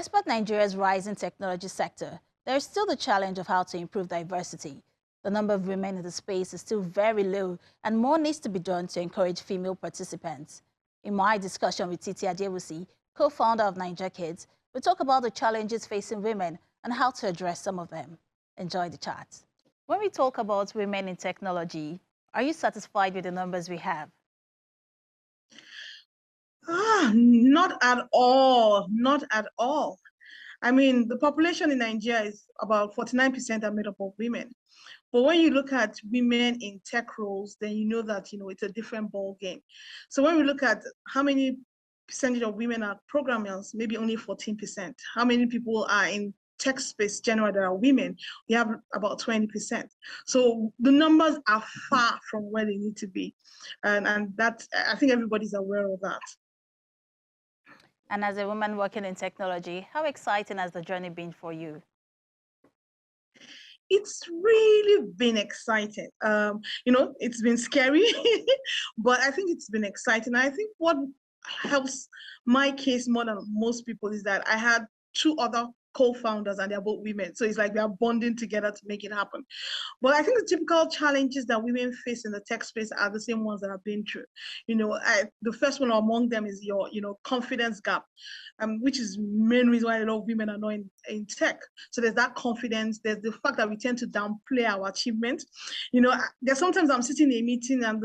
Despite Nigeria's rising technology sector, there is still the challenge of how to improve diversity. The number of women in the space is still very low, and more needs to be done to encourage female participants. In my discussion with Titi Adewusi, co-founder of Niger Kids, we talk about the challenges facing women and how to address some of them. Enjoy the chat. When we talk about women in technology, are you satisfied with the numbers we have? Not at all. Not at all. I mean, the population in Nigeria is about 49% are made up of women. But when you look at women in tech roles, then you know that, it's a different ball game. So when we look at how many percentage of women are programmers, maybe only 14%. How many people are in tech space generally that are women? We have about 20%. So the numbers are far from where they need to be. And that, I think everybody's aware of that. And as a woman working in technology, how exciting has the journey been for you? It's really been exciting. It's been scary, but I think it's been exciting. I think what helps my case more than most people is that I had two other co-founders and they're both women. So it's like we are bonding together to make it happen. But I think the typical challenges that women face in the tech space are the same ones that I've been through. The first one among them is your, confidence gap, which is the main reason why a lot of women are not in tech. So there's that confidence. There's the fact that we tend to downplay our achievements. There's sometimes I'm sitting in a meeting and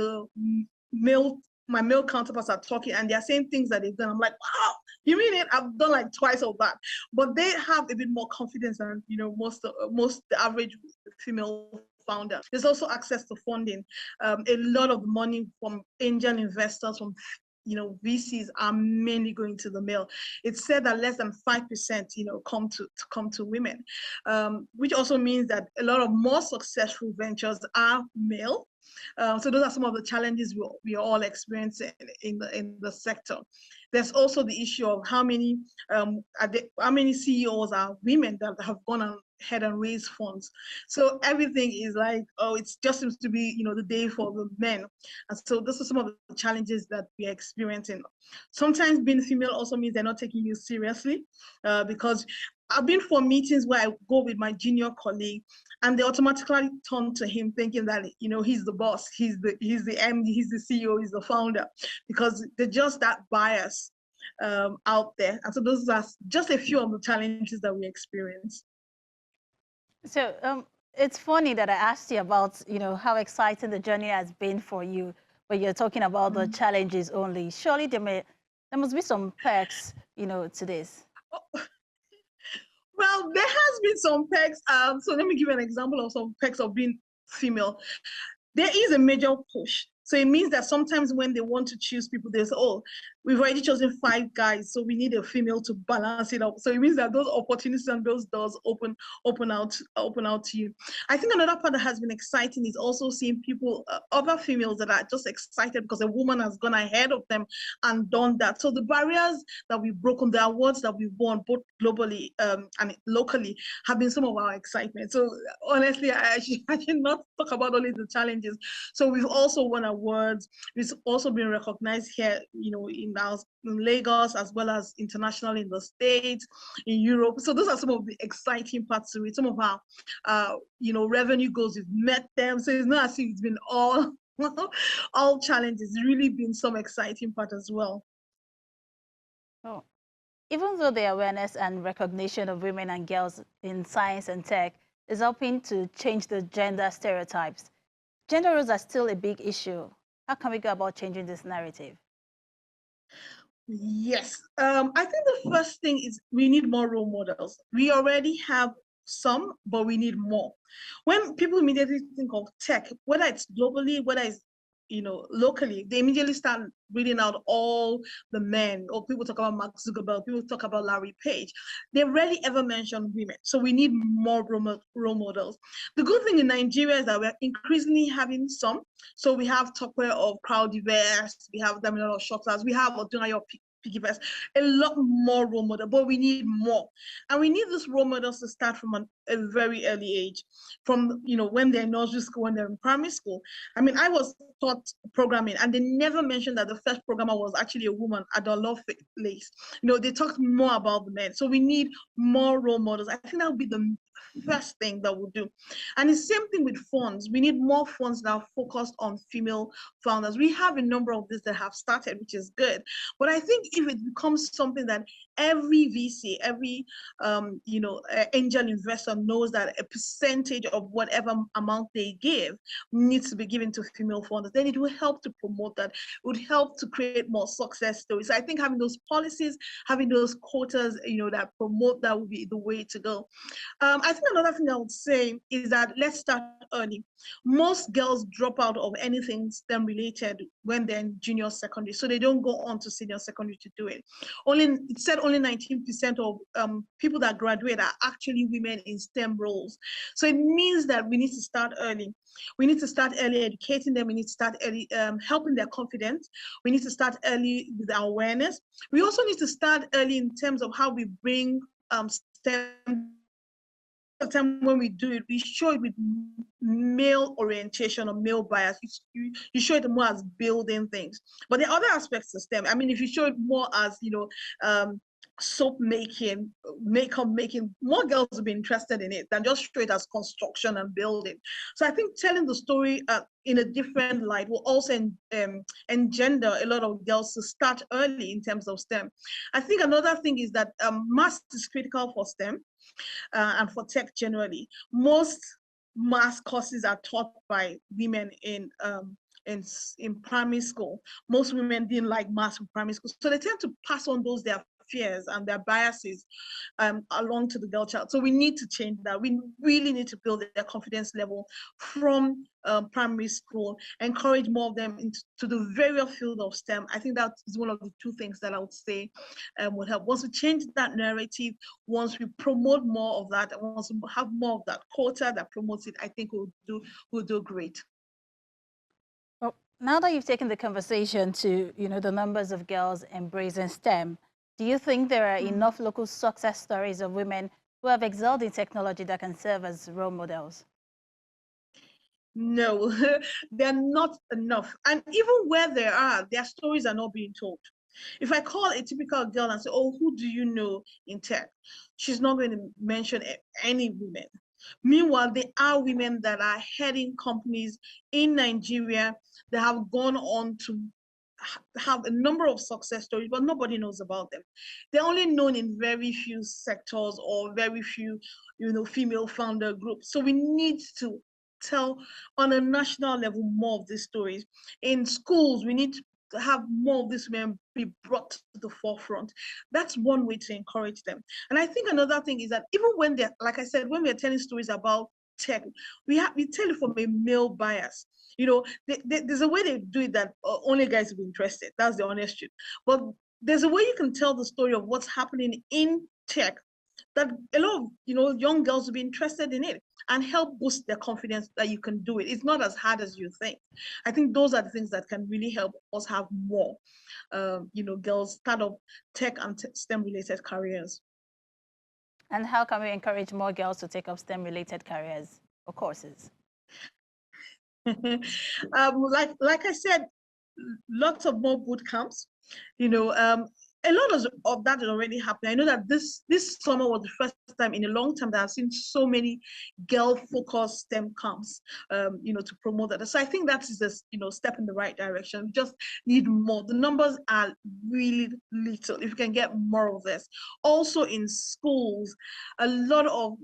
my male counterparts are talking and they're saying things that they've done. I'm like, wow, you mean it? I've done like twice of that. But they have a bit more confidence than, most the average female founder. There's also access to funding. A lot of money from angel investors, from VCs are mainly going to the male. It's said that less than 5%, come to women, which also means that a lot of more successful ventures are male. So those are some of the challenges we are all experiencing in the sector. There's also the issue of how many CEOs are women that have gone ahead and raised funds. So everything is like, it just seems to be, the day for the men. And so this is some of the challenges that we are experiencing. Sometimes being female also means they're not taking you seriously, because I've been for meetings where I go with my junior colleague and they automatically turn to him thinking that, he's the boss, he's the MD, he's the CEO, he's the founder, because they're just that bias out there. And so those are just a few of the challenges that we experience. So it's funny that I asked you about, how exciting the journey has been for you, but you're talking about the challenges only. Surely there must be some perks, to this. Well, there has been some perks. So let me give you an example of some perks of being female. There is a major push. So it means that sometimes when they want to choose people, they say, we've already chosen 5 guys, so we need a female to balance it up. So it means that those opportunities and those doors open out to you. I think another part that has been exciting is also seeing people, other females that are just excited because a woman has gone ahead of them and done that. So the barriers that we've broken, the awards that we've won, both globally and locally, have been some of our excitement. So honestly, I should not talk about only the challenges. So we've also won awards. We've also been recognized here, in Lagos, as well as internationally in the States, in Europe. So those are some of the exciting parts to it. Some of our, revenue goals, we've met them. So it's not as if it's been all challenges. It's really been some exciting part as well. Oh. Even though the awareness and recognition of women and girls in science and tech is helping to change the gender stereotypes, gender roles are still a big issue. How can we go about changing this narrative? Yes, I think the first thing is we need more role models. We already have some, but we need more. When people immediately think of tech, whether it's globally, whether it's locally, they immediately start reading out all the men, or people talk about Mark Zuckerberg, people talk about Larry Page. They rarely ever mention women. So we need more role models. The good thing in Nigeria is that we're increasingly having some. So we have Tokwe of Crowdiverse, we have Damina of Shotlers, we have Odunayo Piggyverse, a lot more role models, but we need more. And we need these role models to start from an a very early age, from when they're in nursery school, when they're in primary school. I mean, I was taught programming, and they never mentioned that the first programmer was actually a woman, Ada Lovelace. They talked more about the men. So we need more role models. I think that would be the first thing that we'll do. And the same thing with funds. We need more funds that are focused on female founders. We have a number of these that have started, which is good. But I think if it becomes something that every VC, every angel investor knows that a percentage of whatever amount they give needs to be given to female founders, then it will help to promote that. It would help to create more success stories. I think having those policies, having those quotas, that promote that would be the way to go. I think another thing I would say is that let's start early. Most girls drop out of anything STEM related when they're in junior secondary, so they don't go on to senior secondary to do it. It said only 19% of people that graduate are actually women in STEM roles. So it means that we need to start early. We need to start early educating them. We need to start early helping their confidence. We need to start early with our awareness. We also need to start early in terms of how we bring STEM. The time when we do it, we show it with male orientation or male bias. You show it more as building things. But the other aspects of STEM, I mean, if you show it more as, soap making, makeup making, more girls will be interested in it than just show it as construction and building. So I think telling the story in a different light will also engender a lot of girls to start early in terms of STEM. I think another thing is that math is critical for STEM. And for tech generally. Most math courses are taught by women in primary school. Most women didn't like math in primary school, so they tend to pass on their fears and their biases along to the girl child. So we need to change that. We really need to build their confidence level from primary school, encourage more of them into the various field of STEM. I think that is one of the two things that I would say would help. Once we change that narrative, once we promote more of that, and once we have more of that quota that promotes it, I think we'll do great. Well, now that you've taken the conversation to the numbers of girls embracing STEM, do you think there are enough local success stories of women who have excelled in technology that can serve as role models? No, they're not enough. And even where there are, their stories are not being told. If I call a typical girl and say, oh, who do you know in tech? She's not going to mention any women. Meanwhile, there are women that are heading companies in Nigeria that have gone on to have a number of success stories, but nobody knows about them. They're only known in very few sectors or very few, female founder groups. So we need to tell on a national level more of these stories. In schools, we need to have more of these women be brought to the forefront. That's one way to encourage them. And I think another thing is that even when they're, like I said, when we're telling stories about tech, we tell it from a male bias. There's a way they do it that only guys will be interested. That's the honest truth. But there's a way you can tell the story of what's happening in tech that a lot of young girls will be interested in it and help boost their confidence that you can do it. It's not as hard as you think. I think those are the things that can really help us have more, girls start up tech and STEM related careers. And how can we encourage more girls to take up STEM related careers or courses? Like I said, lots of more boot camps. A lot of that is already happening. I know that this summer was the first time in a long time that I've seen so many girl-focused STEM camps, to promote that. So I think that is a step in the right direction. We just need more. The numbers are really little. If you can get more of this. Also in schools, a lot of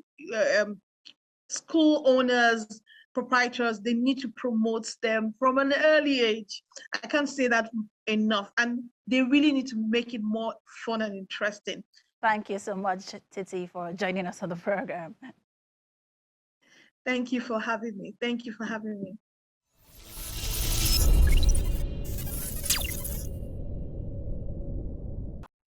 school owners, proprietors, they need to promote STEM from an early age. I can't say that enough. And they really need to make it more fun and interesting. Thank you so much, Titi, for joining us on the program. Thank you for having me. Thank you for having me.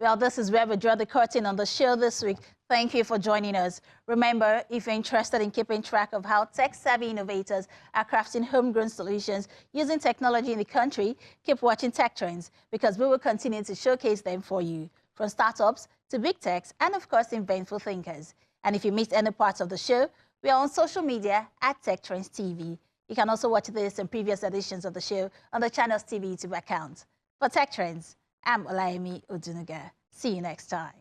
Well, this is where we draw the curtain on the show this week. Thank you for joining us. Remember, if you're interested in keeping track of how tech-savvy innovators are crafting homegrown solutions using technology in the country, keep watching Tech Trends, because we will continue to showcase them for you, from startups to big techs and, of course, inventful thinkers. And if you missed any parts of the show, we are on social media at Tech Trends TV. You can also watch this and previous editions of the show on the Channels TV YouTube account. For Tech Trends, I'm Olayemi Odunuga. See you next time.